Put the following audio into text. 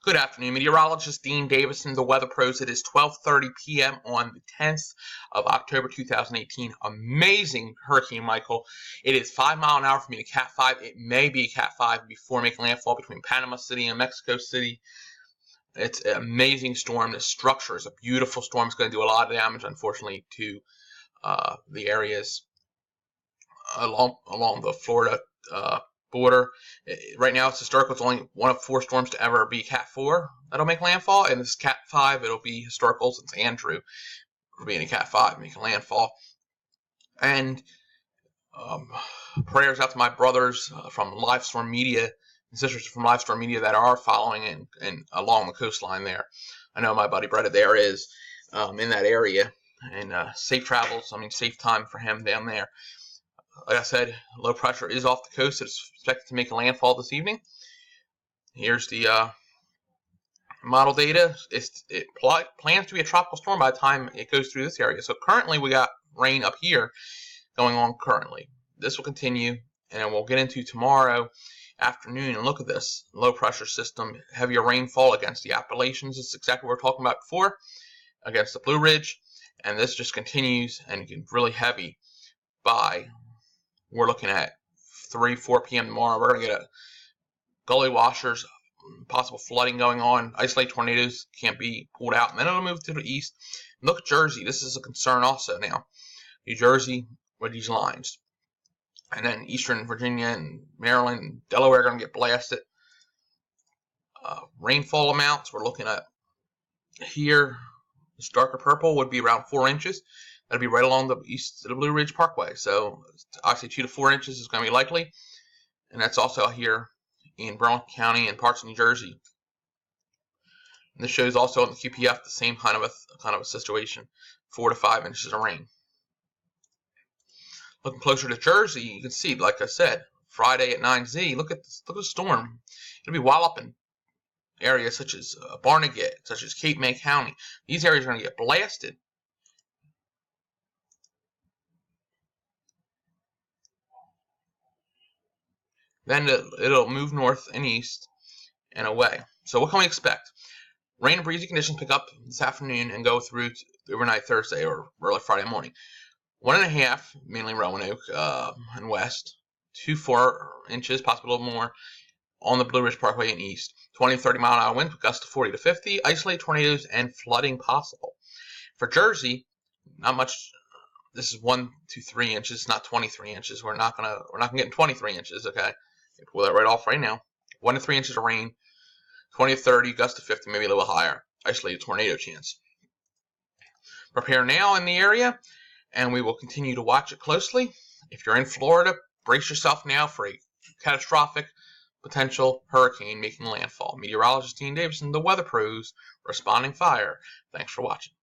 Good afternoon, meteorologist Dean Davison, the Weather Pros. It is 12:30 p.m. on the 10th of October 2018. Amazing Hurricane Michael. It is 5 miles an hour from being a Cat 5. It may be a Cat 5 before making landfall between Panama City and Mexico City. It's an amazing storm. The structure is a beautiful storm. It's going to do a lot of damage, unfortunately, to the areas along the Florida border. Right now it's historical. It's only one of 4 storms to ever be Cat 4 that'll make landfall, and this Cat 5 it'll be historical since Andrew being a Cat 5 making landfall. And prayers out to my brothers from Livestorm Media and sisters from Livestorm Media that are following and along the coastline there. I know my buddy Brett there is in that area, and safe travels. I mean, safe time for him down there. Like I said, low pressure is off the coast. It's expected to make a landfall this evening. Here's the model data. It plans to be a tropical storm by the time it goes through this area. So currently we got rain up here going on currently. This will continue, and we'll get into tomorrow afternoon and look at this low pressure system, heavier rainfall against the Appalachians. This is exactly what we were talking about before, against the Blue Ridge, and this just continues and gets really heavy by. We're looking at 3-4 p.m. tomorrow. We're going to get a gully washers, possible flooding going on. Isolated tornadoes can't be pulled out. And then it'll move to the east. And look at Jersey. This is a concern also now. New Jersey with these lines. And then eastern Virginia and Maryland and Delaware are going to get blasted. Rainfall amounts we're looking at here. This darker purple would be around 4 inches. That'll be right along the east of the Blue Ridge Parkway. So obviously 2 to 4 inches is going to be likely. And that's also here in Burlington County and parts of New Jersey. And this shows also on the QPF the same kind of a situation. 4 to 5 inches of rain. Looking closer to Jersey, you can see, like I said, Friday at 9Z. Look at this, look at the storm. It'll be walloping areas such as Barnegat, such as Cape May County. These areas are going to get blasted. Then it'll move north and east and away. So what can we expect? Rain and breezy conditions pick up this afternoon and go through overnight Thursday or early Friday morning. 1.5, mainly Roanoke and west. 2-4 inches, possibly a little more, on the Blue Ridge Parkway and east. 20 to 30 mile an hour winds, gusts to 40 to 50. Isolated tornadoes and flooding possible. For Jersey, not much. This is 1 to 3 inches, not 23 inches. We're not gonna get 23 inches, okay? Pull that right off right now. 1 to 3 inches of rain, 20 to 30, gust to 50, maybe a little higher. Isolated tornado chance. Prepare now in the area, and we will continue to watch it closely. If you're in Florida, brace yourself now for a catastrophic potential hurricane making landfall. Meteorologist Dean Davison, the Weather Pros, responding fire. Thanks for watching.